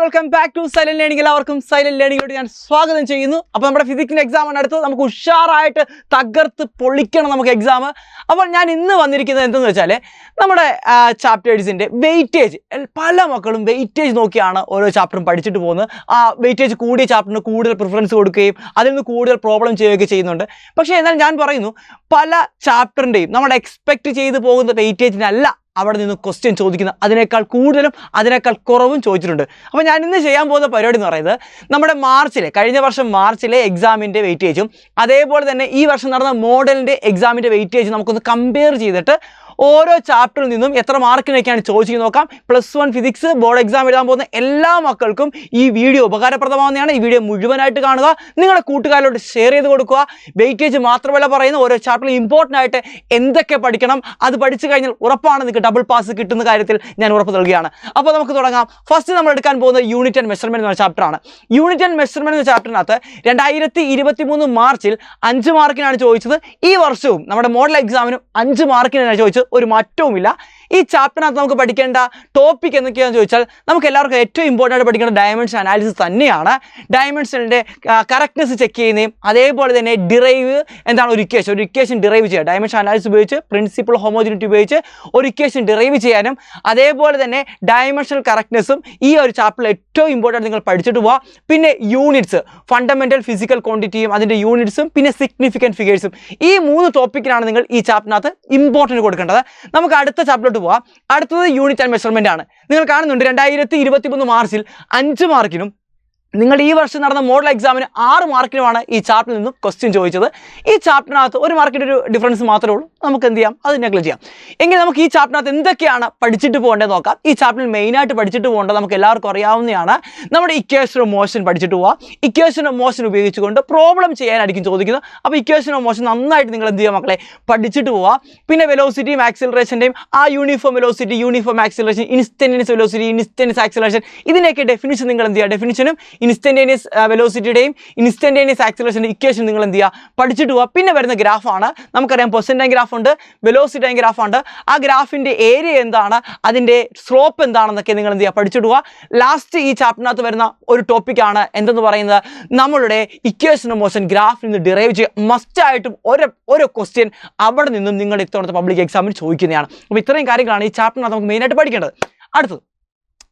Welcome back to silent learning. എല്ലാവർക്കും silent ലേണിംഗിലോട്ട് ഞാൻ സ്വാഗതം ചെയ്യുന്നു. അപ്പോൾ നമ്മുടെ ഫിസിക്സിൻ്റെ എക്സാം ആണ് അടുത്തത്. നമുക്ക് ഉഷാറായിട്ട് തകർത്ത് പൊളിക്കണം നമുക്ക് എക്സാം. അപ്പോൾ ഞാൻ ഇന്ന് വന്നിരിക്കുന്നത് എന്തെന്ന് വെച്ചാൽ നമ്മുടെ ചാപ്റ്റേഴ്സിൻ്റെ വെയിറ്റേജ്. പല മക്കളും വെയിറ്റേജ് നോക്കിയാണ് ഓരോ ചാപ്റ്ററും പഠിച്ചിട്ട് പോകുന്നത്. ആ വെയിറ്റേജ് കൂടിയ ചാപ്റ്ററിന് കൂടുതൽ പ്രിഫറൻസ് കൊടുക്കുകയും അതിൽ നിന്ന് കൂടുതൽ പ്രോബ്ലം ചെയ്യുകയൊക്കെ ചെയ്യുന്നുണ്ട്. പക്ഷേ എന്നാൽ ഞാൻ പറയുന്നു, പല ചാപ്റ്ററിൻ്റെയും നമ്മൾ എക്സ്പെക്റ്റ് ചെയ്ത് പോകുന്ന വെയിറ്റേജിനല്ല അവിടെ നിന്ന് ക്വസ്റ്റ്യൻ ചോദിക്കുന്നത്. അതിനേക്കാൾ കൂടുതലും അതിനേക്കാൾ കുറവും ചോദിച്ചിട്ടുണ്ട്. അപ്പോൾ ഞാൻ ഇന്ന് ചെയ്യാൻ പോകുന്ന പരിപാടി എന്ന് പറയുന്നത്, നമ്മുടെ കഴിഞ്ഞ വർഷം മാർച്ചിലെ എക്സാമിൻ്റെ വെയിറ്റേജും അതേപോലെ തന്നെ ഈ വർഷം നടന്ന മോഡലിൻ്റെ എക്സാമിൻ്റെ വെയിറ്റേജും നമുക്കൊന്ന് കമ്പയർ ചെയ്തിട്ട് ഓരോ ചാപ്റ്ററിൽ നിന്നും എത്ര മാർക്കിനൊക്കെയാണ് ചോദിക്കുന്നത് നോക്കാം. +1 ഫിസിക്സ് ബോർഡ് എക്സാം എഴുതാൻ പോകുന്ന എല്ലാ മക്കൾക്കും ഈ വീഡിയോ ഉപകാരപ്രദമാവുന്നതാണ്. ഈ വീഡിയോ മുഴുവനായിട്ട് കാണുക, നിങ്ങളുടെ കൂട്ടുകാരിലോട്ട് ഷെയർ ചെയ്ത് കൊടുക്കുക. വെയിറ്റേജ് മാത്രമല്ല പറയുന്ന, ഓരോ ചാപ്റ്ററിൽ ഇമ്പോർട്ടൻ്റ് ആയിട്ട് എന്തൊക്കെ പഠിക്കണം, അത് പഠിച്ചു കഴിഞ്ഞാൽ ഉറപ്പാണ് നിങ്ങൾക്ക് ഡബിൾ പാസ് കിട്ടുന്ന കാര്യത്തിൽ ഞാൻ ഉറപ്പ് നൽകുകയാണ്. അപ്പോൾ നമുക്ക് തുടങ്ങാം. ഫസ്റ്റ് നമ്മൾ എടുക്കാൻ പോകുന്നത് യൂണിറ്റ് ആൻഡ് മെഷർമെൻറ്റ് എന്ന ചാപ്റ്ററാണ്. യൂണിറ്റ് ആൻഡ് മെഷർമെൻറ്റ് എന്ന ചാപ്റ്ററിനകത്ത് 2023 മാർച്ചിൽ 5 മാർക്കിനാണ് ചോദിച്ചത്. ഈ വർഷവും നമ്മുടെ മോഡൽ എക്സാമിനും 5 മാർക്കിനാണ് ചോദിച്ചത്. ഒരു മാറ്റവുമില്ല. ഈ ചാപ്റ്ററിനകത്ത് നമുക്ക് പഠിക്കേണ്ട ടോപ്പിക് എന്തൊക്കെയാണെന്ന് ചോദിച്ചാൽ, നമുക്ക് എല്ലാവർക്കും ഏറ്റവും ഇമ്പോർട്ടൻ്റ് ആയിട്ട് പഠിക്കേണ്ട ഡയമെൻഷൻ അനാലിസിസ് തന്നെയാണ്. ഡയമെൻഷൻ്റെ കറക്റ്റ്നെസ് ചെക്ക് ചെയ്യുന്നതും അതേപോലെ തന്നെ ഡിറൈവ് എന്താണ് ഒരു ഇക്വേഷൻ ഡിറൈവ് ചെയ്യുക. ഡയമെൻഷൻ അനാലിസിസ് ഉപയോഗിച്ച് പ്രിൻസിപ്പിൾ ഹോമോജിനിറ്റി ഉപയോഗിച്ച് ഒരു ഇക്വേഷൻ ഡിറൈവ് ചെയ്യാനും അതേപോലെ തന്നെ ഡയമെൻഷണൽ കറക്റ്റ്നെസ്സും ഈ ഒരു ചാപ്റ്ററിൽ ഏറ്റവും ഇമ്പോർട്ടൻ്റ് നിങ്ങൾ പഠിച്ചിട്ട് പോവുക. പിന്നെ യൂണിറ്റ്സ്, ഫണ്ടമെൻ്റൽ ഫിസിക്കൽ ക്വാണ്ടിറ്റിയും അതിൻ്റെ യൂണിറ്റ്സും പിന്നെ സിഗ്നിഫിക്കൻറ്റ് ഫിഗേഴ്സും, ഈ 3 ടോപ്പിക്കിനാണ് നിങ്ങൾ ഈ ചാപ്റ്ററിനകത്ത് ഇമ്പോർട്ടൻറ്റ് കൊടുക്കേണ്ടത്. നമുക്ക് അടുത്ത ചാപ്റ്ററിലോട്ട് പോവാം. അടുത്തത് യൂണിറ്റ് ആൻഡ് മെഷർമെന്റ് ആണ്. നിങ്ങൾ കാണുന്നുണ്ട് 2023 മാർച്ചിൽ 5 മാർക്കിനും നിങ്ങൾ ഈ വർഷം നടന്ന മോഡൽ എക്സാമിന് 6 മാർക്കിനുമാണ് ഈ ചാപ്റ്ററിൽ നിന്നും ക്വസ്റ്റ്യൻ ചോദിച്ചത്. ഈ ചാപ്റ്ററിനകത്ത് ഒരു മാർക്കിൻ്റെ ഒരു ഡിഫറൻസ് മാത്രമേ ഉള്ളൂ. നമുക്ക് എന്ത് ചെയ്യാം, അത് നെഗ്ലക്ട് ചെയ്യാം. എങ്കിൽ നമുക്ക് ഈ ചാപ്റ്ററിനകത്ത് എന്തൊക്കെയാണ് പഠിച്ചിട്ട് പോകേണ്ടത് നോക്കാം. ഈ ചാപ്റ്ററിൽ മെയിനായിട്ട് പഠിച്ചിട്ട് പോകേണ്ടത് നമുക്ക് എല്ലാവർക്കും അറിയാവുന്നതാണ്, നമ്മുടെ ഇക്വേഷൻ ഓഫ് മോഷൻ പഠിച്ചിട്ട് പോവാം. ഇക്വേഷൻ ഓഫ് മോഷൻ ഉപയോഗിച്ചുകൊണ്ട് പ്രോബ്ലം ചെയ്യാനായിരിക്കും ചോദിക്കുന്നത്. അപ്പോൾ ഇക്വേഷൻ ഓഫ് മോഷൻ നന്നായിട്ട് നിങ്ങൾ എന്ത് ചെയ്യുക മക്കളെ, പഠിച്ചിട്ട് പോവുക. പിന്നെ വെലോസിറ്റിയും ആക്സിലറേഷൻ്റെയും ആ uniform velocity, uniform acceleration, instantaneous velocity, instantaneous acceleration, ഇതിൻ്റെയൊക്കെ ഡെഫിനിഷൻ നിങ്ങൾ എന്ത് ചെയ്യുക. ഡെഫിനിഷനും ഇൻസ്റ്റന്റേനിയസ് വെലോസിറ്റിയുടെയും ഇൻസ്റ്റന്റേനിയസ് ആക്സിലറേഷൻ്റെ ഇക്വേഷൻ നിങ്ങൾ എന്ത് ചെയ്യുക, പഠിച്ചിട്ട് പോവുക. പിന്നെ വരുന്ന ഗ്രാഫാണ്. നമുക്കറിയാം പെർസെൻറ്റൈൽ ഗ്രാഫ് ഉണ്ട്, വെലോസിറ്റി ഗ്രാഫ് ഉണ്ട്. ആ ഗ്രാഫിൻ്റെ ഏരിയ എന്താണ്, അതിൻ്റെ സ്ലോപ്പ് എന്താണെന്നൊക്കെ നിങ്ങൾ എന്ത് ചെയ്യുക, പഠിച്ചിട്ട് പോവുക. ലാസ്റ്റ് ഈ ചാപ്റ്ററിനകത്ത് വരുന്ന ഒരു ടോപ്പിക്കാണ് എന്തെന്ന് പറയുന്നത്, നമ്മളുടെ ഇക്വേഷൻ ഓഫ് മോഷൻ ഗ്രാഫിൽ നിന്ന് ഡിറൈവ് ചെയ്യുക. മസ്റ്റായിട്ടും ഓരോ ക്വസ്റ്റ്യൻ അവിടെ നിന്നും നിങ്ങളുടെ ഇത്തവണത്തെ പബ്ലിക് എക്സാമിന് ചോദിക്കുന്നതാണ്. അപ്പോൾ ഇത്രയും കാര്യങ്ങളാണ് ഈ ചാപ്റ്ററിനകത്ത് നമുക്ക് മെയിനായിട്ട് പഠിക്കേണ്ടത്. അടുത്തത്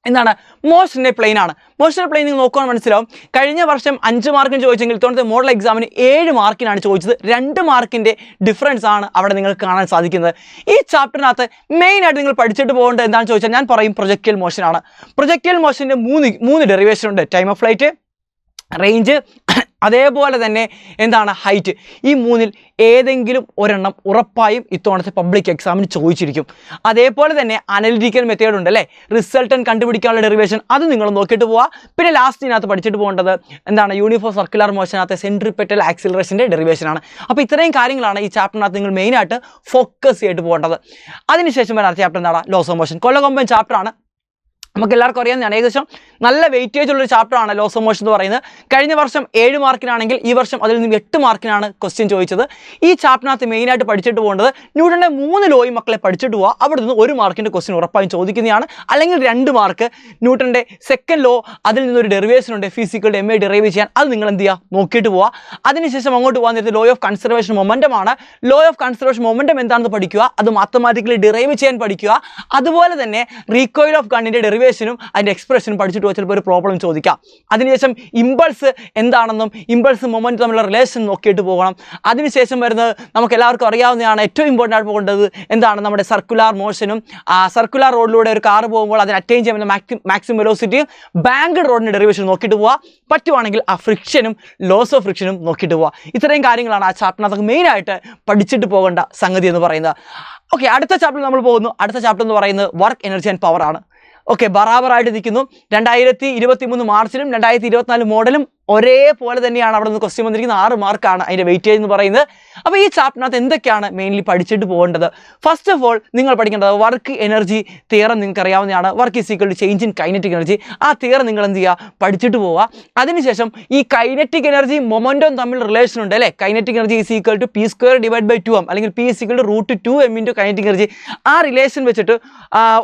എന്താണ്, മോഷൻ്റെ പ്ലെയിൻ ആണ്. മോഷൻ്റെ പ്ലെയിൻ നിങ്ങൾ നോക്കാൻ മനസ്സിലാവും. കഴിഞ്ഞ വർഷം 5 മാർക്കിന് ചോദിച്ചെങ്കിൽ ഇത്തവണത്തെ മോഡൽ എക്സാമിന് 7 മാർക്കിനാണ് ചോദിച്ചത്. 2 മാർക്കിൻ്റെ ഡിഫറൻസ് ആണ് അവിടെ നിങ്ങൾക്ക് കാണാൻ സാധിക്കുന്നത്. ഈ ചാപ്റ്ററിനകത്ത് മെയിനായിട്ട് നിങ്ങൾ പഠിച്ചിട്ട് പോകേണ്ടത് എന്താണെന്ന് ചോദിച്ചാൽ, ഞാൻ പറയും പ്രൊജക്റ്റൈൽ മോഷനാണ്. പ്രൊജക്റ്റൈൽ മോഷൻ്റെ മൂന്ന് ഡെറിവേഷൻ ഉണ്ട്. ടൈം ഓഫ് ഫ്ലൈറ്റ്, റേഞ്ച്, അതേപോലെ തന്നെ എന്താണ് ഹൈറ്റ്. ഈ 3-ൽ ഏതെങ്കിലും ഒരെണ്ണം ഉറപ്പായും ഇത്തവണത്തെ പബ്ലിക് എക്സാമിന് ചോദിച്ചിരിക്കും. അതേപോലെ തന്നെ അനലിറ്റിക്കൽ മെത്തേഡ് ഉണ്ട് അല്ലേ, റിസൾട്ടൻ കണ്ടുപിടിക്കാനുള്ള ഡെറിവേഷൻ, അത് നിങ്ങൾ നോക്കിയിട്ട് പോവുക. പിന്നെ ലാസ്റ്റിനകത്ത് പഠിച്ചിട്ട് പോകേണ്ടത് എന്താണ്, യൂണിഫോം സർക്കുലർ മോഷനകത്ത് സെൻട്രിപെറ്റൽ ആക്സിലറേഷൻ്റെ ഡെറിവേഷനാണ്. അപ്പോൾ ഇത്രയും കാര്യങ്ങളാണ് ഈ ചാപ്റ്ററിനകത്ത് നിങ്ങൾ മെയിനായിട്ട് ഫോക്കസ് ചെയ്തിട്ട് പോകേണ്ടത്. അതിനുശേഷം വരുന്ന ചാപ്റ്റർ എന്താണ്, ലോസ് ഓഫ് മോഷൻ. കൊല്ലകൊമ്പൻ ചാപ്റ്ററാണ്. നമുക്ക് എല്ലാവർക്കും അറിയാവുന്നതാണ്. ഏകദേശം നല്ല വെയിറ്റേജ് ഉള്ളൊരു ചാപ്റ്ററാണ് ലോസ് ഓഫ് മോഷൻ എന്ന് പറയുന്നത്. കഴിഞ്ഞ വർഷം 7 മാർക്കിനാണെങ്കിൽ ഈ വർഷം അതിൽ നിന്ന് 8 മാർക്കിനാണ് ക്വസ്റ്റ്യൻ ചോദിച്ചത്. ഈ ചാപ്റ്ററിനകത്ത് മെയിനായിട്ട് പഠിച്ചിട്ട് പോകേണ്ടത് ന്യൂട്ടൻ്റെ 3 ലോയും മക്കളെ പഠിച്ചിട്ട് പോവുക. അവിടെ നിന്ന് 1 മാർക്കിൻ്റെ ക്വസ്റ്റ്യൻ ഉറപ്പായും ചോദിക്കുന്നതാണ്. അല്ലെങ്കിൽ 2 മാർക്ക് ന്യൂട്ടൻ്റെ സെക്കൻഡ് ലോ, അതിൽ നിന്നൊരു ഡെറിവേഷൻ ഉണ്ട്, ഫിസിക്കൽ MA ഡെറൈവ് ചെയ്യാൻ, അത് നിങ്ങൾ എന്ത് ചെയ്യുക, നോക്കിയിട്ട് പോവുക. അതിനുശേഷം അങ്ങോട്ട് പോകാൻ നേരത്തെ ലോ ഓഫ് കൺസർവേഷൻ മൊമെൻറ്റം ആണ്. ലോ ഓഫ് കൺസർവേഷൻ മൊമെൻറ്റം എന്താണെന്ന് പഠിക്കുക, അത് മാത്തമാറ്റിക്കലി ഡെറൈവ് ചെയ്യാൻ പഠിക്കുക. അതുപോലെ തന്നെ റീകോയിൽ ഓഫ് ഗണ്ണിൻ്റെ ഡെറിവേഷനും അതിൻ്റെ എക്സ്പ്രഷനും പഠിച്ചിട്ട് പോയി ചിലപ്പോൾ ഒരു പ്രോബ്ലം ചോദിക്കാം. അതിനുശേഷം ഇമ്പൾസ് എന്താണെന്നും ഇമ്പൾസ് മൊമെൻറ്റ് തമ്മിലുള്ള റിലേഷൻ നോക്കിയിട്ട് പോകണം. അതിനുശേഷം വരുന്നത് നമുക്ക് എല്ലാവർക്കും അറിയാവുന്നതാണ്, ഏറ്റവും ഇമ്പോർട്ടൻ്റ് ആയിട്ട് പോകേണ്ടത് എന്താണ്, നമ്മുടെ സർക്കുലാർ മോഷനും. സർക്കുലാർ റോഡിലൂടെ ഒരു കാർ പോകുമ്പോൾ അതിന് അറ്റൈൻ ചെയ്യുന്ന മാക്സിമം വെലോസിറ്റിയും ബാങ്ക്ഡ് റോഡിൻ്റെ ഡെറിവേഷൻ നോക്കിയിട്ട് പോവുക. പറ്റുവാണെങ്കിൽ ആ ഫ്രിക്ഷനും ലോസ് ഓഫ് ഫ്രിക്ഷനും നോക്കിയിട്ട് പോവുക. ഇത്രയും കാര്യങ്ങളാണ് ആ ചാപ്റ്ററിനകത്ത് മെയിനായിട്ട് പഠിച്ചിട്ട് പോകേണ്ട സംഗതി എന്ന് പറയുന്നത്. ഓക്കെ, അടുത്ത ചാപ്റ്ററിൽ നമ്മൾ പോകുന്നു. അടുത്ത ചാപ്റ്റർ എന്ന് പറയുന്നത് വർക്ക് എനർജി ആൻഡ് പവർ ആണ്. ഓക്കെ, ബറാബറായിട്ട് നിൽക്കുന്നു. 2023 മാർച്ചിലും 2024 മോഡലും ഒരേപോലെ തന്നെയാണ് അവിടെ നിന്ന് ക്വസ്റ്റ്യൻ വന്നിരിക്കുന്നത്. 6 മാർക്കാണ് അതിൻ്റെ വെയിറ്റേജ് എന്ന് പറയുന്നത്. അപ്പോൾ ഈ ചാപ്റ്ററിനകത്ത് എന്തൊക്കെയാണ് മെയിൻലി പഠിച്ചിട്ട് പോകേണ്ടത്? ഫസ്റ്റ് ഓഫ് ഓൾ നിങ്ങൾ പഠിക്കേണ്ടത് വർക്ക് എനർജി തിയറം നിങ്ങൾക്ക് അറിയാവുന്നതാണ്. Work is equal to change in kinetic energy. ആ തിയറം നിങ്ങൾ എന്ത് ചെയ്യുക, പഠിച്ചിട്ട് പോവുക. അതിനുശേഷം ഈ കൈനറ്റിക് എനർജി മൊമെൻറ്റം തമ്മിൽ റിലേഷൻ ഉണ്ട് അല്ലേ. Kinetic energy is equal to P² divide by 2m അല്ലെങ്കിൽ P is equal to √2m into kinetic energy. ആ റിലേഷൻ വെച്ചിട്ട്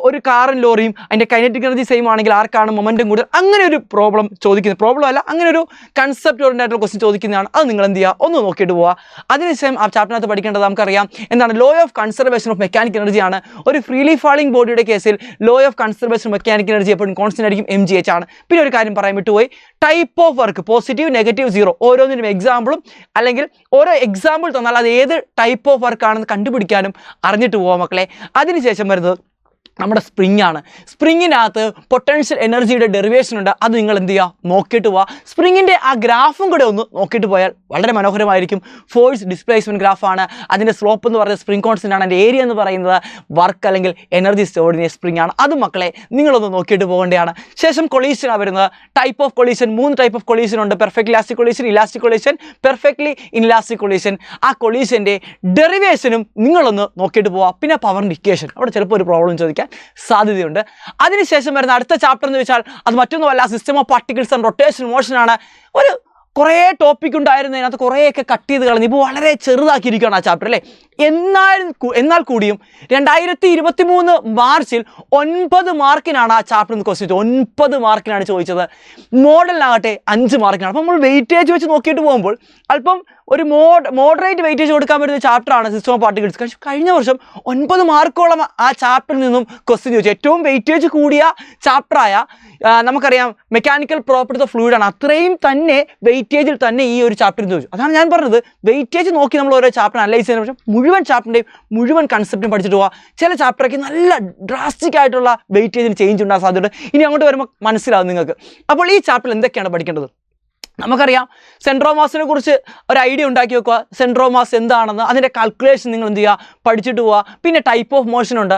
ഒരു കാറും ലോറിയും അതിൻ്റെ കൈനറ്റിക് എനർജി സെയിം ആണെങ്കിൽ ആർക്കാണ് മൊമെൻറ്റം കൂടുതൽ, അങ്ങനെ ഒരു പ്രോബ്ലം ചോദിക്കുന്നത്. പ്രോബ്ലം അല്ല, അങ്ങനെ ഒരു കൺസെപ്റ്റ് ഓറിയന്റഡ് ആയിട്ടുള്ള ക്വസ്റ്റ്യൻ ചോദിക്കുന്നതാണ്. അത് നിങ്ങൾ എന്ത് ചെയ്യുക, ഒന്ന് നോക്കിയിട്ട് പോവുക. അതിനുശേഷം ആ ചാപ്റ്ററിനകത്ത് പഠിക്കേണ്ടത് നമുക്കറിയാം എന്താണ്, law of conservation of mechanical എനർജിയാണ്. ഒരു ഫ്രീലി ഫാളിംഗ് ബോഡിയുടെ കേസിൽ law of conservation of mechanical energy എപ്പോഴും കോൺസ്റ്റന്റ് ആയിരിക്കും, mgh ആണ്. പിന്നെ ഒരു കാര്യം പറയാൻ വിട്ടുപോയി, type of work positive, negative, zero, ഓരോന്നിനും എക്സാമ്പിളും അല്ലെങ്കിൽ ഓരോ എക്സാമ്പിൾ തന്നാൽ അത് ഏത് ടൈപ്പ് ഓഫ് വർക്ക് ആണെന്ന് കണ്ടുപിടിക്കാനും അറിഞ്ഞിട്ട് പോവാം മക്കളെ. അതിനുശേഷം വരുന്നത് നമ്മുടെ സ്പ്രിംഗ് ആണ്. സ്പ്രിങ്ങിനകത്ത് പൊട്ടൻഷ്യൽ എനർജിയുടെ ഡെറിവേഷൻ ഉണ്ട്. അത് നിങ്ങൾ എന്ത് ചെയ്യുക, നോക്കിയിട്ട് പോവുക. സ്പ്രിങ്ങിൻ്റെ ആ ഗ്രാഫും കൂടെ ഒന്ന് നോക്കിയിട്ട് പോയാൽ വളരെ മനോഹരമായിരിക്കും. Force displacement ഗ്രാഫാണ്. അതിൻ്റെ സ്ലോപ്പ് എന്ന് പറയുന്നത് സ്പ്രിംഗ് കോൺസ്റ്റൻ്റ് ആണ്. അതിൻ്റെ ഏരിയ എന്ന് പറയുന്നത് വർക്ക് അല്ലെങ്കിൽ എനർജി സ്റ്റോർഡ് ഇൻ സ്പ്രിംഗ് ആണ്. അത് മക്കളെ നിങ്ങളൊന്ന് നോക്കിയിട്ട് പോകേണ്ടതാണ്. ശേഷം കൊളീഷനാണ് വരുന്നത്. Type of collision, 3 type of collision ഉണ്ട്. Perfect elastic collision, elastic collision, perfectly inelastic collision. ആ കൊളീഷൻ്റെ ഡെറിവേഷനും നിങ്ങളൊന്ന് നോക്കിയിട്ട് പോവുക. പിന്നെ പവറിൻ്റെ ഇക്വേഷൻ, അവിടെ ചിലപ്പോൾ ഒരു പ്രോബ്ലം ചോദിക്കാം സാധ്യതയുണ്ട്. അതിനുശേഷം വരുന്ന അടുത്ത ചാപ്റ്റർ എന്ന് വെച്ചാൽ അത് മറ്റൊന്നുമല്ല, system of particles and rotation motion ആണ്. ഒരു കുറേ ടോപ്പിക് ഉണ്ടായിരുന്നു, അതിനകത്ത് കുറേയൊക്കെ കട്ട് ചെയ്ത് കളഞ്ഞു. ഇപ്പോൾ വളരെ ചെറുതാക്കിയിരിക്കുകയാണ് ആ ചാപ്റ്റർ അല്ലേ. എന്നാൽ കൂടിയും 2023 മാർച്ചിൽ 9 മാർക്കിനാണ് ആ ചാപ്റ്ററിൽ നിന്ന് ക്വസ്റ്റ്യൻ ചോദിച്ചത്. 9 മാർക്കിനാണ് ചോദിച്ചത്. മോഡലിനാകട്ടെ 5 മാർക്കിനാണ്. അപ്പോൾ നമ്മൾ വെയിറ്റേജ് വെച്ച് നോക്കിയിട്ട് പോകുമ്പോൾ അല്പം ഒരു മോഡറേറ്റ് വെയിറ്റേജ് കൊടുക്കാൻ പറ്റുന്ന ചാപ്റ്ററാണ് സിസ്റ്റം ഓഫ് പാർട്ടിക്കിൾസ്. പക്ഷേ കഴിഞ്ഞ വർഷം 9 മാർക്കോളം ആ ചാപ്റ്ററിൽ നിന്നും ക്വസ്റ്റ്യൻ ചോദിച്ചു. ഏറ്റവും വെയിറ്റേജ് കൂടിയ ചാപ്റ്ററായ നമുക്കറിയാം മെക്കാനിക്കൽ പ്രോപ്പർട്ടീസ് ഓഫ് ഫ്ലൂയിഡ് ആണ്. അത്രയും തന്നെ വെയിറ്റേജിൽ തന്നെ ഈ ഒരു ചാപ്റ്ററിൽ ചോദിച്ചു. അതാണ് ഞാൻ പറഞ്ഞത്, വെയിറ്റേജ് നോക്കി നമ്മൾ ഓരോ ചാപ്റ്റർ അനലൈസ് ചെയ്യുന്ന പക്ഷേ മുഴുവൻ ചാപ്റ്ററിൻ്റെയും മുഴുവൻ കൺസെപ്റ്റും പഠിച്ചിട്ട് പോവുക. ചില ചാപ്റ്ററൊക്കെ നല്ല ഡ്രാസ്റ്റിക് ആയിട്ടുള്ള വെയിറ്റേജിന് ചേഞ്ച് ഉണ്ടാകാൻ സാധ്യതയുണ്ട്. ഇനി അങ്ങോട്ട് വരുമ്പോൾ മനസ്സിലാവും നിങ്ങൾക്ക്. അപ്പോൾ ഈ ചാപ്റ്ററിൽ എന്തൊക്കെയാണ് പഠിക്കേണ്ടത്? നമുക്കറിയാം സെൻട്രോമാസിനെ കുറിച്ച് ഒരു ഐഡിയ ഉണ്ടാക്കി വെക്കുക. സെൻട്രോമാസ് എന്താണെന്ന്, അതിൻ്റെ കാൽക്കുലേഷൻ നിങ്ങൾ എന്ത് ചെയ്യുക, പഠിച്ചിട്ട് പോവുക. പിന്നെ ടൈപ്പ് ഓഫ് മോഷൻ ഉണ്ട്,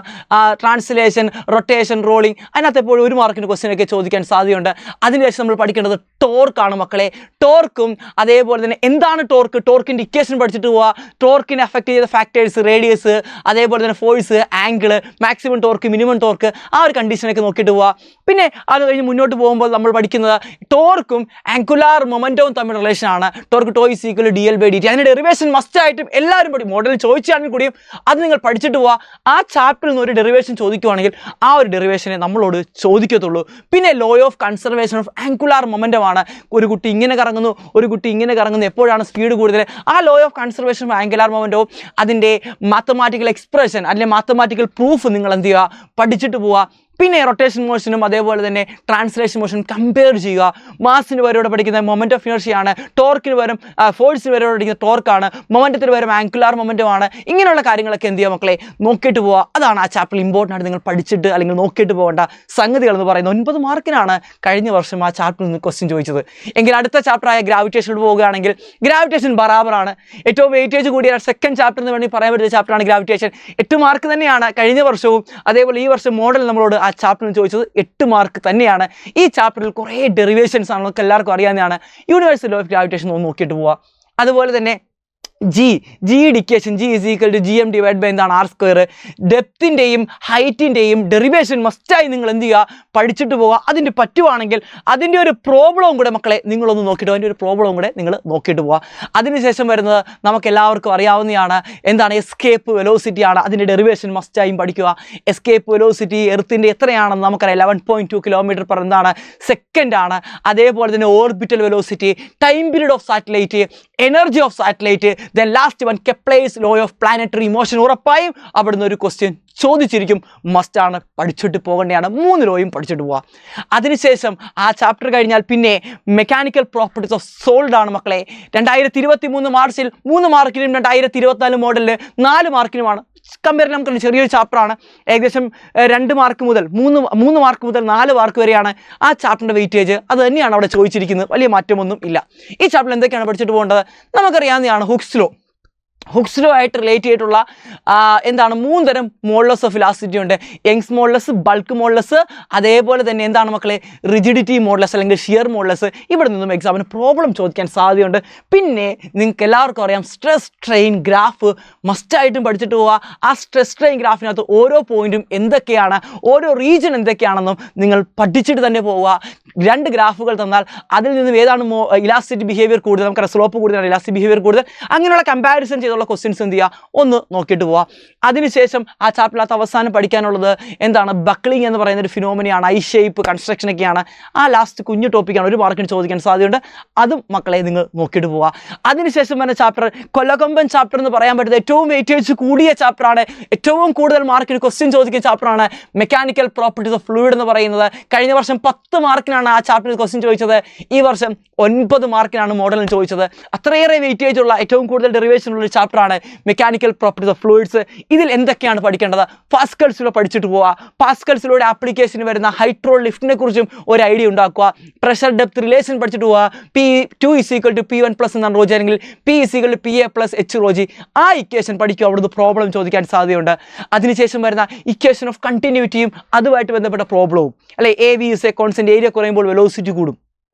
ട്രാൻസ്ലേഷൻ, റൊട്ടേഷൻ, റോളിംഗ്. അതിനകത്ത് എപ്പോഴും 1 മാർക്കിന് ക്വസ്റ്റ്യനൊക്കെ ചോദിക്കാൻ സാധ്യതയുണ്ട്. അതിനുശേഷം നമ്മൾ പഠിക്കേണ്ടത് ടോർക്കാണ് മക്കളെ. ടോർക്കും അതേപോലെ തന്നെ എന്താണ് ടോർക്ക്, ടോർക്കിൻ്റെ ഇക്വേഷൻ പഠിച്ചിട്ട് പോവുക. ടോർക്കിനെ അഫക്റ്റ് ചെയ്ത ഫാക്ടേഴ്സ്, റേഡിയസ്, അതേപോലെ തന്നെ force, angle, maximum torque, minimum torque, ആ ഒരു കണ്ടീഷനൊക്കെ നോക്കിയിട്ട് പോവുക. പിന്നെ അത് കഴിഞ്ഞ് മുന്നോട്ട് പോകുമ്പോൾ നമ്മൾ പഠിക്കുന്നത് ടോർക്കും ആംഗുലാർ മൊമെൻറ്റവും തമ്മിൽ റിലേഷൻ ആണ്. Torque tau is equal to dl/dt. അതിൻ്റെ ഡെറിവേഷൻ മസ്റ്റ് ആയിട്ടും എല്ലാവരും മോഡലിൽ ചോദിച്ചാണെങ്കിൽ കൂടിയും അത് നിങ്ങൾ പഠിച്ചിട്ട് പോവുക. ആ ചാപ്റ്ററിൽ നിന്ന് ഒരു ഡെറിവേഷൻ ചോദിക്കുവാണെങ്കിൽ ആ ഒരു ഡെറിവേഷനെ നമ്മളോട് ചോദിക്കത്തുള്ളൂ. പിന്നെ law of conservation of angular momentum ആണ്. ഒരു കുട്ടി ഇങ്ങനെ കറങ്ങുന്നു, ഒരു കുട്ടി ഇങ്ങനെ കറങ്ങുന്നു, എപ്പോഴാണ് സ്പീഡ് കൂടുതൽ, ആ law of conservation of angular മൊമെൻറ്റവും അതിൻ്റെ മാത്തമാറ്റിക്കൽ എക്സ്പ്രഷൻ അല്ലെങ്കിൽ മാത്തമാറ്റിക്കൽ പ്രൂഫ് നിങ്ങൾ എന്ത് ചെയ്യുക, പഠിച്ചിട്ട് പോവുക. പിന്നെ റൊട്ടേഷൻ മോഷനും അതേപോലെ തന്നെ ട്രാൻസ്ലേഷൻ മോഷൻ കമ്പയർ ചെയ്യുക. മാസിന് പകരം പഠിക്കുന്ന മൊമെൻറ്റ് ഓഫ് ഇനർഷിയാണ്, ടോർക്കിന് പകരം ഫോഴ്സിന് പകരം പഠിക്കുന്ന ടോർക്കാണ്, മൊമെൻറ്റത്തിന് പകരം ആംഗുലാർ മൊമെൻറ്റമാണ്. ഇങ്ങനെയുള്ള കാര്യങ്ങളൊക്കെ എന്ത് ചെയ്യുക മക്കളെ, നോക്കിയിട്ട് പോവുക. അതാണ് ആ ചാപ്റ്ററിൽ ഇമ്പോർട്ടൻ്റ് ആയിട്ട് നിങ്ങൾ പഠിച്ചിട്ട് അല്ലെങ്കിൽ നോക്കിയിട്ട് പോകേണ്ട സംഗതികൾ എന്ന് പറയുന്നത്. 9 മാർക്കിനാണ് കഴിഞ്ഞ വർഷം ആ ചാപ്റ്ററിൽ നിന്ന് ക്വസ്റ്റ്യൻ ചോദിച്ചത്. എങ്കിൽ അടുത്ത ചാപ്റ്ററായ ഗ്രാവിറ്റേഷനിൽ പോവുകയാണെങ്കിൽ ഗ്രാവിറ്റേഷൻ ബറാബറാണ്. ഏറ്റവും വെയിറ്റേജ് കൂടിയ സെക്കൻഡ് ചാപ്റ്റർ എന്ന് വേണമെങ്കിൽ പറയാൻ പറ്റുന്ന ചാപ്റ്ററാണ് ഗ്രാവിറ്റേഷൻ. 8 മാർക്ക് തന്നെയാണ് കഴിഞ്ഞ വർഷവും. അതേപോലെ ഈ വർഷം മോഡൽ നമ്മളോട് ആ ചാപ്റ്ററിൽ ചോദിച്ചത് 8 മാർക്ക് തന്നെയാണ്. ഈ ചാപ്റ്ററിൽ കുറേ ഡെറിവേഷൻസ് ആണ്, നമുക്ക് എല്ലാവർക്കും അറിയാവുന്നതാണ്. യൂണിവേഴ്സൽ ലോ ഓഫ് ഗ്രാവിറ്റേഷൻ ഒന്ന് നോക്കിയിട്ട് പോവുക. അതുപോലെ തന്നെ ജി ഡിക്കേഷൻ, G is equal to gm divide by എന്താണ് r². ഡെപ്തിൻ്റെയും ഹൈറ്റിൻ്റെയും ഡെറിവേഷൻ മസ്റ്റായി നിങ്ങൾ എന്ത് ചെയ്യുക, പഠിച്ചിട്ട് പോവുക. അതിൻ്റെ പറ്റുവാണെങ്കിൽ അതിൻ്റെ ഒരു പ്രോബ്ലവും കൂടെ മക്കളെ നിങ്ങളൊന്ന് നോക്കിയിട്ട് അതിൻ്റെ ഒരു പ്രോബ്ലവും കൂടെ നിങ്ങൾ നോക്കിയിട്ട് പോവുക. അതിനുശേഷം വരുന്നത് നമുക്ക് എല്ലാവർക്കും അറിയാവുന്നതാണ്, എന്താണ് എസ്കേപ്പ് വെലോസിറ്റി ആണ്. അതിൻ്റെ ഡെറിവേഷൻ മസ്റ്റായും പഠിക്കുക. എസ്കേപ്പ് വെലോസിറ്റി എർത്തിൻ്റെ എത്രയാണെന്ന് നമുക്കറിയാം, 11.2 km/എന്താണ് സെക്കൻഡ് ആണ്. അതേപോലെ തന്നെ orbital velocity, time period of satellite, energy of satellite, then last one Kepler's law of planetary motion. ഉറപ്പായും അവിടുന്ന് ഒരു ക്വസ്റ്റ്യൻ ചോദിച്ചിരിക്കും, മസ്റ്റാണ്, പഠിച്ചിട്ട് പോകേണ്ടതാണ്. 3 ലോയും പഠിച്ചിട്ട് പോവുക. അതിനുശേഷം ആ ചാപ്റ്റർ കഴിഞ്ഞാൽ പിന്നെ മെക്കാനിക്കൽ പ്രോപ്പർട്ടീസ് ഓഫ് സോളിഡ് ആണ് മക്കളെ. 2023 മാർച്ചിൽ 3 മാർക്കിനും 2024 മോഡലിൽ 4 മാർക്കിനുമാണ്. കമ്പയർ നമുക്ക് ചെറിയൊരു ചാപ്റ്ററാണ്. ഏകദേശം 2 മാർക്ക് മുതൽ 3 മാർക്ക് മുതൽ 4 മാർക്ക് വരെയാണ് ആ ചാപ്റ്ററിൻ്റെ വെയിറ്റേജ്. അത് തന്നെയാണ് അവിടെ ചോദിച്ചിരിക്കുന്നത്, വലിയ മാറ്റമൊന്നും ഇല്ല. ഈ ചാപ്റ്ററിൽ എന്തൊക്കെയാണ് പഠിച്ചിട്ട് പോകേണ്ടത് നമുക്കറിയാവുന്നതാണ്. ഹുക്സ് ലോ, ഹുക്സ് ലോ ആയിട്ട് റിലേറ്റ് ചെയ്തിട്ടുള്ള എന്താണ് 3 തരം മോഡുലസ് ഓഫ് ഇലാസ്റ്റിസിറ്റി ഉണ്ട്. യങ്സ് മോഡുലസ്, ബൾക്ക് മോഡുലസ്, അതേപോലെ തന്നെ എന്താണ് മക്കളെ റിജിഡിറ്റി മോഡുലസ് അല്ലെങ്കിൽ ഷിയർ മോഡുലസ്. ഇവിടെ നിന്നും എക്സാമിന് പ്രോബ്ലം ചോദിക്കാൻ സാധ്യതയുണ്ട്. പിന്നെ നിങ്ങൾക്ക് എല്ലാവർക്കും അറിയാം സ്ട്രെസ് സ്ട്രെയിൻ ഗ്രാഫ് മസ്റ്റായിട്ടും പഠിച്ചിട്ട് പോവുക. ആ സ്ട്രെസ് സ്ട്രെയിൻ ഗ്രാഫിനകത്ത് ഓരോ പോയിന്റും എന്തൊക്കെയാണ്, ഓരോ റീജിയൻ എന്തൊക്കെയാണെന്നും നിങ്ങൾ പഠിച്ചിട്ട് തന്നെ പോവുക. 2 ഗ്രാഫുകൾ തന്നാൽ അതിൽ നിന്നും ഏതാണ് ഇലാസ്റ്റിക് ബിഹേവിയർ കൂടുതൽ, നമുക്കറിയാം സ്ലോപ്പ് കൂടുതലാണ്, ഇലാസ്റ്റിക് ബിഹേവിയർ കൂടുതൽ, അങ്ങനെയുള്ള കമ്പാരിസൺ ചെയ്തുള്ള ക്വസ്റ്റ്യൻസ് എന്ത് ചെയ്യുക, ഒന്ന് നോക്കിയിട്ട് പോവാം. അതിനുശേഷം ആ ചാപ്റ്ററിനകത്ത് അവസാനം പഠിക്കാനുള്ളത് എന്താണ് ബക്ലിംഗ് എന്ന് പറയുന്ന ഒരു ഫിനോമിനയാണ്. ഐ ഷേപ്പ് കൺസ്ട്രക്ഷൻ ഒക്കെയാണ്. ആ ലാസ്റ്റ് കുഞ്ഞു ടോപ്പിക്കാണ്, 1 മാർക്കിന് ചോദിക്കാൻ സാധ്യതയുണ്ട്. അതും മക്കളെ നിങ്ങൾ നോക്കിയിട്ട് പോവുക. അതിനുശേഷം വരുന്ന ചാപ്റ്റർ കൊല്ലകൊമ്പൻ ചാപ്റ്റർ എന്ന് പറയാൻ പറ്റുന്നത് ഏറ്റവും വെയിറ്റേജ് കൂടിയ ചാപ്റ്ററാണ്, ഏറ്റവും കൂടുതൽ മാർക്കിന് ക്വസ്റ്റ്യൻ ചോദിക്കുന്ന ചാപ്റ്ററാണ് മെക്കാനിക്കൽ പ്രോപ്പർട്ടീസ് ഓഫ് ഫ്ലൂയിഡ് എന്ന് പറയുന്നത്. കഴിഞ്ഞ വർഷം 10 മാർക്കിനാണ് ആ ചാപ്റ്ററിൽ ക്വസ്റ്റ്യൻ ചോദിച്ചത്. ഈ വർഷം 9 മാർക്കിനാണ് മോഡലിന് ചോദിച്ചത്. അത്രയേറെ വെയിറ്റേജ് ഉള്ള ഏറ്റവും കൂടുതൽ ഡെറിവേഷൻ ഉള്ള ചാപ്റ്ററാണ് മെക്കാനിക്കൽ പ്രോപ്പർട്ടീസ് ഓഫ് ഫ്ലൂയിഡ്സ്. ഇതിൽ എന്തൊക്കെയാണ് പഠിക്കേണ്ടത്? പാസ്കൽസിലൂടെ പഠിച്ചിട്ട് പോവുക. പാസ്കൽസിലൂടെ ആപ്ലിക്കേഷൻ വരുന്ന ഹൈഡ്രോ ലിഫ്റ്റിനെ കുറിച്ചും ഒരു ഐഡിയ ഉണ്ടാക്കുക. പ്രഷർ ഡെപ്ത് റിലേഷൻ പഠിച്ചിട്ട് പോവുക. P2 = P1+ എന്നാണ് റോജി, അല്ലെങ്കിൽ P = PA+ H റോജി. ആ ഇക്വേഷൻ പഠിക്കുക, അവിടുന്ന് പ്രോബ്ലം ചോദിക്കാൻ സാധ്യതയുണ്ട്. അതിനുശേഷം വരുന്ന ഇക്വേഷൻ ഓഫ് കണ്ടിന്യൂറ്റിയും അതുമായിട്ട് ബന്ധപ്പെട്ട പ്രോബ്ലവും, അല്ലെ AV = കോൺസ്റ്റന്റ്, ഏരിയ കുറയുമ്പോൾ വെലോസിറ്റി കൂടും.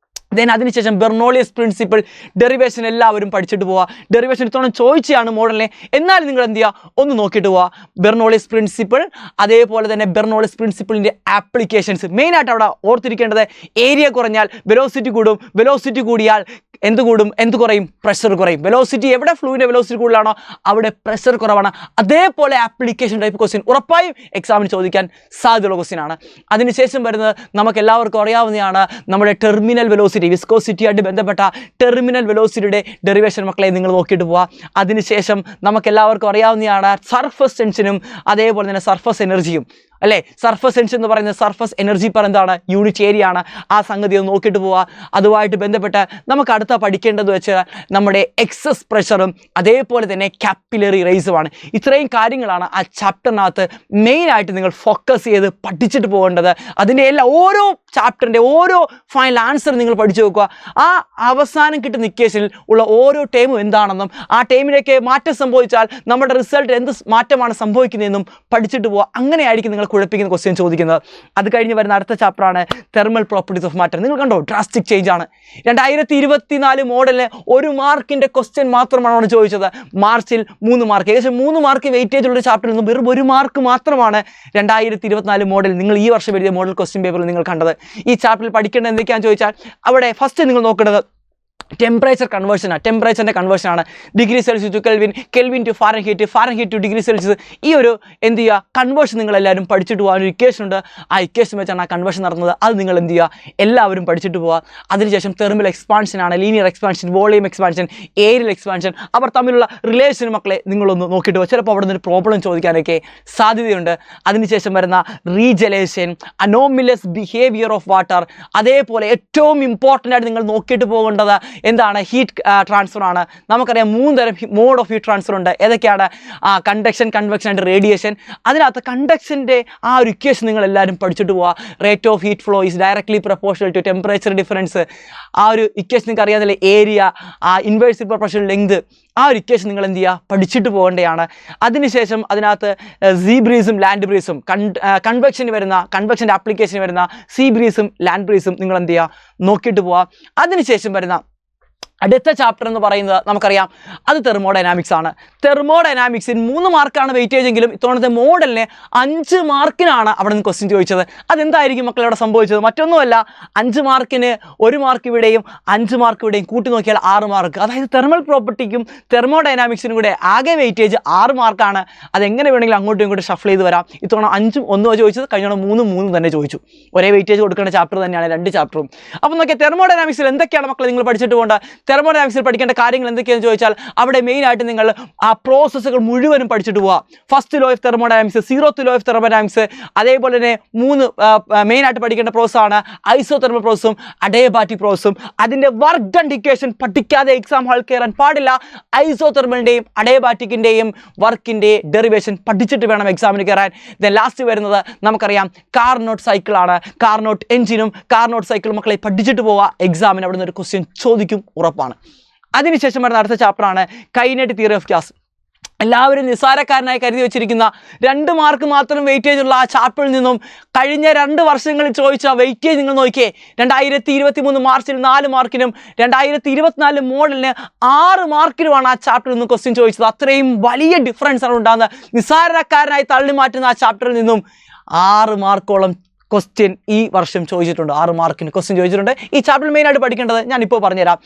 ദെൻ അതിനുശേഷം ബെർണോളിയസ് പ്രിൻസിപ്പിൾ, ഡെറിവേഷൻ എല്ലാവരും പഠിച്ചിട്ട് പോവുക. ഡെറിവേഷൻ ഇത്തവണ ചോദിച്ചാണ് മോഡലിനെ, എന്നാലും നിങ്ങൾ എന്ത് ചെയ്യുക, ഒന്ന് നോക്കിയിട്ട് പോവുക. ബെർണോളിയസ് പ്രിൻസിപ്പിൾ, അതേപോലെ തന്നെ ബെർണോളിയസ് പ്രിൻസിപ്പിളിൻ്റെ ആപ്ലിക്കേഷൻസ്. മെയിനായിട്ട് അവിടെ ഓർത്തിരിക്കേണ്ടത് ഏരിയ കുറഞ്ഞാൽ വെലോസിറ്റി കൂടും, വെലോസിറ്റി കൂടിയാൽ എന്ത് കൂടും, എന്ത് കുറയും, പ്രഷർ കുറയും. വെലോസിറ്റി എവിടെ ഫ്ലൂവിൻ്റെ വെലോസിറ്റി കൂടുതലാണോ അവിടെ പ്രഷർ കുറവാണ്. അതേപോലെ ആപ്ലിക്കേഷൻ ടൈപ്പ് ക്വസ്റ്റ്യൻ ഉറപ്പായും എക്സാമിന് ചോദിക്കാൻ സാധ്യതയുള്ള ക്വസ്റ്റ്യൻ ആണ്. അതിനുശേഷം വരുന്നത് നമുക്ക് എല്ലാവർക്കും അറിയാവുന്നതാണ് നമ്മുടെ ടെർമിനൽ വെലോസിറ്റി, വിസ്കോസിറ്റി ആയിട്ട് ബന്ധപ്പെട്ട ടെർമിനൽ വെലോസിറ്റിയുടെ ഡെറിവേഷൻ മക്കളെ നിങ്ങൾ നോക്കിയിട്ട് പോവുക. അതിനുശേഷം നമുക്ക് എല്ലാവർക്കും അറിയാവുന്നതാണ് സർഫസ് ടെൻഷനും അതേപോലെ തന്നെ സർഫസ് എനർജിയും, അല്ലേ? സർഫസ് ടെൻഷൻ എന്ന് പറയുന്നത് സർഫസ് എനർജി per എന്താണ്, യൂണിറ്റ് ഏരിയ ആണ്. ആ സംഗതി ഒന്ന് നോക്കിയിട്ട് പോവുക. അതുമായിട്ട് ബന്ധപ്പെട്ട് നമുക്ക് അടുത്ത പഠിക്കേണ്ടത് വെച്ചാൽ നമ്മുടെ എക്സസ് പ്രഷറും അതേപോലെ തന്നെ കാപ്പിലറി റേസുമാണ്. ഇത്രയും കാര്യങ്ങളാണ് ആ ചാപ്റ്ററിനകത്ത് മെയിനായിട്ട് നിങ്ങൾ ഫോക്കസ് ചെയ്ത് പഠിച്ചിട്ട് പോകേണ്ടത്. അതിൻ്റെ എല്ലാ ഓരോ ചാപ്റ്ററിൻ്റെ ഓരോ ഫൈനൽ ആൻസർ നിങ്ങൾ പഠിച്ചു വെക്കുക. ആ അവസാനം കിട്ടുന്ന ഇക്വേഷനിൽ ഉള്ള ഓരോ ടേമും എന്താണെന്നും ആ ടേമിലേക്ക് മാറ്റം സംഭവിച്ചാൽ നമ്മുടെ റിസൾട്ട് എന്ത് മാറ്റമാണ് സംഭവിക്കുന്നതെന്നും പഠിച്ചിട്ട് പോവുക. അങ്ങനെയായിരിക്കും നിങ്ങൾ കുഴപ്പിക്കുന്ന ക്വസ്റ്റ്യൻ ചോദിക്കുന്നത്. അത് കഴിഞ്ഞ് വരുന്ന അടുത്ത ചാപ്റ്ററാണ് തെർമൽ പ്രോപ്പർട്ടീസ് ഓഫ് മാറ്റർ. നിങ്ങൾ കണ്ടോ, ഡ്രാസ്റ്റിക് ചേഞ്ച് ആണ്. 2024 മോഡലിന് 1 മാർക്കിൻ്റെ ക്വസ്റ്റ്യൻ മാത്രമാണ് ചോദിച്ചത്. മാർച്ചിൽ 3 മാർക്ക്, ഏകദേശം 3 മാർക്ക് വെയിറ്റേജ് ഉള്ള ചാപ്റ്ററിൽ നിന്നും വെറും 1 മാർക്ക് മാത്രമാണ് 2024 മോഡൽ നിങ്ങൾ ഈ വർഷം എഴുതിയ മോഡൽ ക്വസ്റ്റ്യൻ പേപ്പറിൽ നിങ്ങൾ കണ്ടത്. ഈ ചാപ്റ്ററിൽ പഠിക്കേണ്ടത് എന്തൊക്കെയാണെന്ന് ചോദിച്ചാൽ അവിടെ ഫസ്റ്റ് നിങ്ങൾ നോക്കേണ്ടത് ടെമ്പറേച്ചർ കൺവേർഷനാണ്. ടെമ്പറേച്ചറിൻ്റെ കൺവേർഷനാണ്. Degree Celsius to Kelvin, Kelvin to Fahrenheit, Fahrenheit to degree Celsius. ഈ ഒരു എന്ത് ചെയ്യുക, കൺവേർഷൻ നിങ്ങളെല്ലാവരും പഠിച്ചിട്ട് പോകാൻ ഒരു ഇക്വേഷൻ ഉണ്ട്. ആ ഇക്വേഷൻ വെച്ചാണ് ആ കൺവേർഷൻ നടന്നത്. അത് നിങ്ങൾ എന്ത് ചെയ്യുക, എല്ലാവരും പഠിച്ചിട്ട് പോവുക. അതിനുശേഷം തെർമൽ എക്സ്പാൻഷനാണ്, linear expansion, volume expansion, areal expansion. അവർ തമ്മിലുള്ള റിലേഷൻ മക്കളെ നിങ്ങളൊന്ന് നോക്കിയിട്ട് പോകുക. ചിലപ്പോൾ അവിടെ നിന്ന് പ്രോബ്ലം ചോദിക്കാനൊക്കെ സാധ്യതയുണ്ട്. അതിനുശേഷം വരുന്ന റീജലേഷൻ, അനോമിലസ് ബിഹേവിയർ ഓഫ് വാട്ടർ. അതേപോലെ ഏറ്റവും ഇമ്പോർട്ടൻ്റ് ആയിട്ട് നിങ്ങൾ നോക്കിയിട്ട് പോകേണ്ടത് എന്താണ്, ഹീറ്റ് ട്രാൻസ്ഫർ ആണ്. നമുക്കറിയാം 3 തരം മോഡ് ഓഫ് ഹീറ്റ് ട്രാൻസ്ഫർ ഉണ്ട്. ഏതൊക്കെയാണ്? Conduction, convection and radiation. അതിനകത്ത് കണ്ടക്ഷൻ്റെ ആ ഒരു ഇക്വേഷൻ നിങ്ങൾ എല്ലാവരും പഠിച്ചിട്ട് പോവുക. Rate of heat flow is directly proportional to temperature difference. ആ ഒരു ഇക്വേഷൻ നിങ്ങൾക്ക് അറിയാതെ ഏരിയ, ഇൻവേഴ്സ് പ്രൊപ്പോർഷണൽ ലെങ്ത്. ആ ഒരു ഇക്വേഷൻ നിങ്ങൾ എന്ത് ചെയ്യുക, പഠിച്ചിട്ട് പോകേണ്ടതാണ്. അതിനുശേഷം അതിനകത്ത് സീ ബ്രീസും ലാൻഡ് ബ്രീസും, കൺവെക്ഷന് വരുന്ന കൺവെക്ഷൻ്റെ ആപ്ലിക്കേഷന് വരുന്ന സീ ബ്രീസും ലാൻഡ് ബ്രീസും നിങ്ങൾ എന്ത് ചെയ്യുക, നോക്കിയിട്ട് പോവുക. അതിനുശേഷം വരുന്ന അടുത്ത ചാപ്റ്റർ എന്ന് പറയുന്നത് നമുക്കറിയാം അത് തെർമോഡൈനാമിക്സ് ആണ്. തെർമോഡൈനാമിക്സിൽ 3 മാർക്കാണ് വെയിറ്റേജ് എങ്കിലും ഇത്തവണത്തെ മോഡലിന് 5 മാർക്കിനാണ് അവിടെ നിന്ന് ക്വസ്റ്റ്യൻ ചോദിച്ചത്. അതെന്തായിരിക്കും മക്കളെ അവിടെ സംഭവിച്ചത്? മറ്റൊന്നുമല്ല, 5 മാർക്കിന് 1 മാർക്ക് ഇവിടെയും 5 മാർക്ക് ഇവിടെയും കൂട്ടി നോക്കിയാൽ 6 മാർക്ക്. അതായത് തെർമൽ പ്രോപ്പർട്ടിക്കും തെർമോഡൈനാമിക്സിനും കൂടെ ആകെ വെയിറ്റേജ് 6 മാർക്കാണ്. അതെങ്ങനെ വേണമെങ്കിലും അങ്ങോട്ടും ഇങ്ങോട്ടും ഷഫിൾ ചെയ്ത് വരാം. ഇത്തവണ 5ഉം 1 ചോദിച്ചത്, കഴിഞ്ഞ 3 തന്നെ ചോദിച്ചു. ഒരേ വെയിറ്റേജ് കൊടുക്കേണ്ട ചാപ്റ്റർ തന്നെയാണ് 2 ചാപ്റ്ററും. അപ്പോൾ നോക്കിയാൽ തെർമോഡൈനാമിക്സിൽ എന്തൊക്കെയാണ് മക്കളെ നിങ്ങൾ പഠിച്ചിട്ട് പോകേണ്ടത്? തെർമോഡൈനാമിക്സിൽ പഠിക്കേണ്ട കാര്യങ്ങൾ എന്തൊക്കെയാണെന്ന് ചോദിച്ചാൽ അവിടെ മെയിനായിട്ട് നിങ്ങൾ ആ പ്രോസസ്സുകൾ മുഴുവനും പഠിച്ചിട്ട് പോവുക. First law of thermodynamics, 0th law of thermodynamics, അതേപോലെ തന്നെ 3 മെയിനായിട്ട് പഠിക്കേണ്ട പ്രോസസ്സാണ് ഐസോതെർമൽ പ്രോസസ്സും അഡിയബാറ്റിക് പ്രോസസ്സും. അതിൻ്റെ വർക്ക് ഡൺ ഇക്വേഷൻ പഠിക്കാതെ എക്സാം ഹാൾ കയറാൻ പാടില്ല. ഐസോതെർമലിൻ്റെയും അഡിയബാറ്റിക്കിൻ്റെയും വർക്കിൻ്റെ ഡെറിവേഷൻ പഠിച്ചിട്ട് വേണം എക്സാമിന് കയറാൻ. ദെൻ ലാസ്റ്റ് വരുന്നത് നമുക്കറിയാം കാർനോട്ട് സൈക്കിളാണ്. കാർനോട്ട് എഞ്ചിനും കാർനോട്ട് സൈക്കിളും മക്കളെ പഠിച്ചിട്ട് പോവുക. എക്സാമിന് അവിടെ നിന്ന് ഒരു ക്വസ്റ്റ്യൻ ചോദിക്കും, ഉറപ്പാണ്. അതിനുശേഷം വരുന്ന അടുത്ത ചാപ്റ്ററാണ് കൈനറ്റിക് തിയറി ഓഫ് ഗ്യാസ്. എല്ലാവരും നിസ്സാരക്കാരനായി കരുതി വെച്ചിരിക്കുന്ന 2 മാർക്ക് മാത്രം വെയിറ്റേജ് ഉള്ള ആ ചാപ്റ്ററിൽ നിന്നും കഴിഞ്ഞ 2 വർഷങ്ങളിൽ ചോദിച്ച വെയിറ്റേജ് നിങ്ങൾ നോക്കിയേ. 2023 മാർച്ചിൽ 4 മാർക്കിനും 2024 മോഡലിന് 6 മാർക്കിനുമാണ് ആ ചാപ്റ്ററിൽ നിന്ന് ക്വസ്റ്റ്യൻ ചോദിച്ചത്. അത്രയും വലിയ ഡിഫറൻസ് ആണ് ഉണ്ടാകുന്നത്. നിസ്സാരക്കാരനായി തള്ളി മാറ്റുന്ന ആ ചാപ്റ്ററിൽ നിന്നും 6 മാർക്കോളം ക്വസ്റ്റ്യൻ ഈ വർഷം ചോദിച്ചിട്ടുണ്ട്. 6 മാർക്കിന് ക്വസ്റ്റ്യൻ ചോദിച്ചിട്ടുണ്ട്. ഈ ചാപ്റ്റർ മെയിനായിട്ട് പഠിക്കേണ്ടത് ഞാനിപ്പോൾ പറഞ്ഞുതരാം.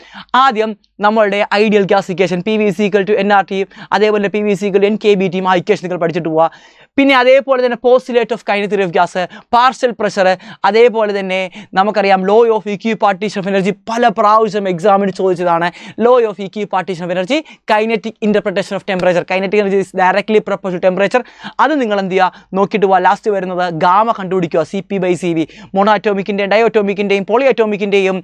ആദ്യം നമ്മളുടെ ideal gas equation PV = nRT, അതേപോലെ PV = NKBT ആ ഇക്വേഷൻ നിങ്ങൾ പഠിച്ചിട്ട് പോവുക. പിന്നെ അതേപോലെ തന്നെ postulate of kinetic theory of gas, partial pressure, അതേപോലെ തന്നെ നമുക്കറിയാം law of equipartition of energy പല പ്രാവശ്യം എക്സാമിന് ചോദിച്ചതാണ്. Law of equipartition of energy, kinetic interpretation of temperature, kinetic energy is directly proportional to temperature. അത് നിങ്ങൾ എന്ത് ചെയ്യുക നോക്കിയിട്ട് പോവുക. ലാസ്റ്റ് വരുന്നത് ഗാമ കണ്ടുപിടിക്കുക. CP/CV മോണോഅറ്റോമിക്കിൻ്റെയും ഡയോഅറ്റോമിക്കിൻ്റെയും പോളിഅറ്റോമിക്കിൻ്റെയും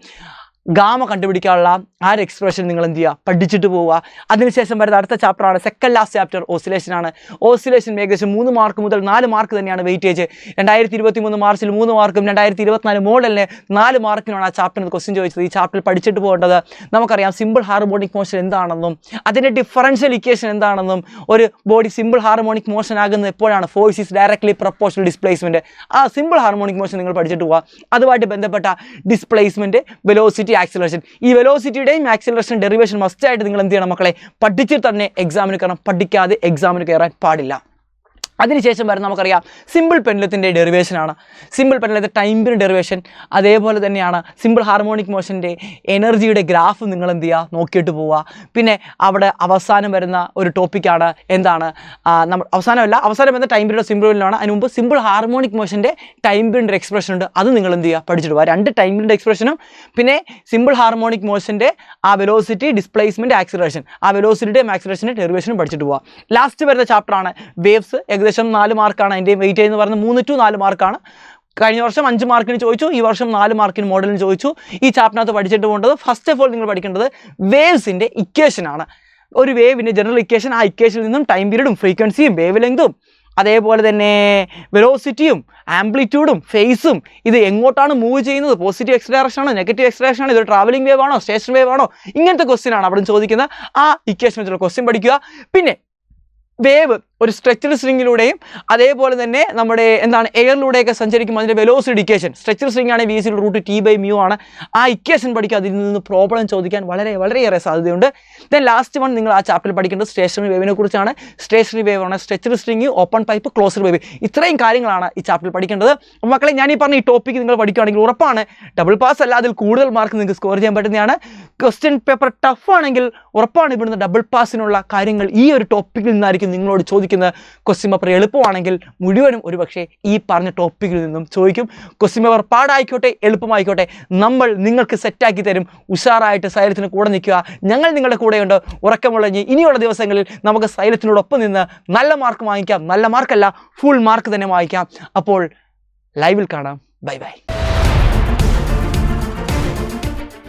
ഗാമ കണ്ടുപിടിക്കാനുള്ള ആ ഒരു എക്സ്പ്രഷൻ നിങ്ങൾ എന്ത് ചെയ്യുക പഠിച്ചിട്ട് പോവുക. അതിനുശേഷം വരുന്ന അടുത്ത ചാപ്റ്ററാണ് സെക്കൻഡ് ലാസ്റ്റ് ചാപ്റ്റർ ഓസിലേഷനാണ്. ഓസിലേഷൻ ഏകദേശം 3 മാർക്ക് മുതൽ 4 മാർക്ക് തന്നെയാണ് വെയിറ്റേജ്. 2023 മാർച്ചിൽ 3 മാർക്കും 2024 മോഡലിന് 4 മാർക്കിനാണ് ആ ചാപ്റ്ററിൽ ക്വസ്റ്റ്യൻ ചോദിച്ചത്. ഈ ചാപ്റ്ററിൽ പഠിച്ചിട്ട് പോകേണ്ടത് നമുക്കറിയാം സിമ്പിൾ ഹാർമോണിക് മോഷൻ എന്താണെന്നും അതിൻ്റെ ഡിഫറൻഷ്യൽ ഇക്വേഷൻ എന്താണെന്നും ഒരു ബോഡി സിമ്പിൾ ഹാർമോണിക് മോഷൻ ആകുന്നത് എപ്പോഴാണ് force is directly proportional displacement. ആ സിമ്പിൾ ഹാർമോണിക് മോഷൻ നിങ്ങൾ പഠിച്ചിട്ട് പോവുക. അതുമായിട്ട് ബന്ധപ്പെട്ട ഡിസ്പ്ലേസ്മെൻറ്റ്, വെലോസിറ്റി, ആക്സിലറേഷൻ. ഈ വെലോസിറ്റിയുടെയും ആക്സിലറേഷൻ ഡെറിവേഷൻ മസ്റ്റായിട്ട് നിങ്ങൾ എന്ത് ചെയ്യണം മക്കളെ പഠിച്ചിട്ട് തന്നെ എക്സാമിന് കയറണം. പഠിക്കാതെ എക്സാമിന് കയറാൻ പാടില്ല. അതിനുശേഷം വരുന്ന നമുക്കറിയാം സിമ്പിൾ പെൻഡലത്തിൻ്റെ ഡെറിവേഷനാണ്. സിമ്പിൾ പെൻഡലത്തെ ടൈം പീരിയഡ് ഡെറിവേഷൻ, അതേപോലെ തന്നെയാണ് സിമ്പിൾ ഹാർമോണിക് മോഷൻ്റെ എനർജിയുടെ ഗ്രാഫ് നിങ്ങൾ എന്ത് ചെയ്യുക നോക്കിയിട്ട് പോവുക. പിന്നെ അവിടെ അവസാനം വരുന്ന ഒരു ടോപ്പിക്കാണ് എന്താണ് നമ്മൾ അവസാനം വരുന്ന ടൈം പീരിയഡ് സിമ്പിൾ പെൻഡലാണ്. അതിന് മുമ്പ് സിമ്പിൾ ഹാർമോണിക് മോഷൻ്റെ ടൈം പീരിയഡ് എക്സ്പ്രഷൻ ഉണ്ട്. അത് നിങ്ങൾ എന്ത് ചെയ്യുക പഠിച്ചിട്ട് പോവുക. 2 ടൈം പീരിയഡ് എക്സ്പ്രഷനും പിന്നെ സിമ്പിൾ ഹാർമോണിക് മോഷൻ്റെ ആ വെലോസിറ്റി, ഡിസ്പ്ലേസ്മെൻറ്റ്, ആക്സിലറേഷൻ, ആ വെലോസിറ്റിയുടെയും ആക്സിലറേഷൻ്റെ ഡെറിവേഷനും പഠിച്ചിട്ട് പോവുക. ലാസ്റ്റ് വരുന്ന ചാപ്റ്ററാണ് വേവ്സ്. ഏകദേശം 4 മാർക്കാണ്. അതിൻ്റെ വെയിറ്റേജ് എന്ന് പറയുന്നത് 3 to 4 മാർക്കാണ്. കഴിഞ്ഞ വർഷം 5 മാർക്കിന് ചോദിച്ചു, ഈ വർഷം 4 മാർക്കിന് മോഡലിന് ചോദിച്ചു. ഈ ചാപ്റ്ററിനകത്ത് പഠിച്ചിട്ട് പോകേണ്ടത് ഫസ്റ്റ് ഓഫ് ഓൾ നിങ്ങൾ പഠിക്കേണ്ടത് വേവ്സിൻ്റെ ഇക്വേഷനാണ്. ഒരു വേവിൻ്റെ ജനറൽ ഇക്വേഷൻ, ആ ഇക്വേഷനിൽ നിന്നും ടൈം പീരീഡും ഫ്രീക്വൻസിയും വേവ് ലെങ്തും അതേപോലെ തന്നെ വെലോസിറ്റിയും ആംപ്ലിറ്റ്യൂഡും ഫേസും ഇത് എങ്ങോട്ടാണ് മൂവ് ചെയ്യുന്നത്, പോസിറ്റീവ് എക്സ് ആണോ നെഗറ്റീവ് എക്സ് ആണോ, ഇതൊരു ട്രാവലിംഗ് വേവ് ആണോ സ്റ്റേഷണറി വേവ് ആണോ, ഇങ്ങനത്തെ ക്വസ്റ്റ്യൻ ആണ് അവിടെ ചോദിക്കുന്നത്. ആ ഇക്വേഷൻ വെച്ചുള്ള ക്വസ്റ്റ്യൻ പഠിക്കുക. പിന്നെ വേവ് ഒരു സ്ട്രെച്ചഡ് സ്ട്രിങ്ങിലൂടെയും അതേപോലെ തന്നെ നമ്മുടെ എയറിലൂടെയൊക്കെ സഞ്ചരിക്കുമ്പോൾ അതിൻ്റെ വെലോസിറ്റി ഇക്വേഷൻ, സ്ട്രെച്ചഡ് സ്ട്രിങ് ആണ് v/T/μ ആണ്. ആ ഇക്വേഷൻ പഠിക്കുക. അതിൽ നിന്ന് പ്രോബ്ലം ചോദിക്കാൻ വളരെയേറെ സാധ്യതയുണ്ട്. ദെൻ ലാസ്റ്റ് വൺ നിങ്ങൾ ആ ചാപ്റ്ററിൽ പഠിക്കേണ്ടത് സ്റ്റേഷണറി വേവിനെ കുറിച്ചാണ്. സ്റ്റേഷണറി വേവ് ആണ് stretched string, open pipe, closed wave. ഇത്രയും കാര്യങ്ങളാണ് ഈ ചാപ്റ്ററിൽ പഠിക്കേണ്ടത്. മക്കളെ ഞാൻ ഈ പറഞ്ഞ ഈ ടോപ്പിക്ക് നിങ്ങൾ പഠിക്കുകയാണെങ്കിൽ ഉറപ്പാണ് ഡബിൾ പാസ് അല്ല അതിൽ കൂടുതൽ മാർക്ക് നിങ്ങൾക്ക് സ്കോർ ചെയ്യാൻ പറ്റുന്നതാണ്. ക്വസ്റ്റ്യൻ പേപ്പർ ടഫ് ആണെങ്കിൽ ഉറപ്പാണ് ഇവിടുന്ന് ഡബിൾ പാസിനുള്ള കാര്യങ്ങൾ ഈ ഒരു ടോപ്പിക്കിൽ നിന്നായിരിക്കും നിങ്ങളോട് ചോദിക്കുന്നത്. ക്വസ്റ്റ്യൻ പേപ്പർ എളുപ്പമാണെങ്കിൽ മുഴുവനും ഒരുപക്ഷെ ഈ പറഞ്ഞ ടോപ്പിക്കിൽ നിന്നും ചോദിക്കും. ക്വസ്റ്റ്യൻ പേപ്പർ പാടായിക്കോട്ടെ എളുപ്പമായിക്കോട്ടെ നമ്മൾ നിങ്ങൾക്ക് സെറ്റാക്കി തരും. ഉഷാറായിട്ട് സൈലത്തിന് കൂടെ നിൽക്കുക. ഞങ്ങൾ നിങ്ങളുടെ കൂടെയുണ്ട്. ഉറക്കമുള്ളഞ്ഞ് ഇനിയുള്ള ദിവസങ്ങളിൽ നമുക്ക് സൈലത്തിനോടൊപ്പം നിന്ന് നല്ല മാർക്ക് വാങ്ങിക്കാം. നല്ല മാർക്കല്ല ഫുൾ മാർക്ക് തന്നെ വാങ്ങിക്കാം. അപ്പോൾ ലൈവിൽ കാണാം. Bye bye.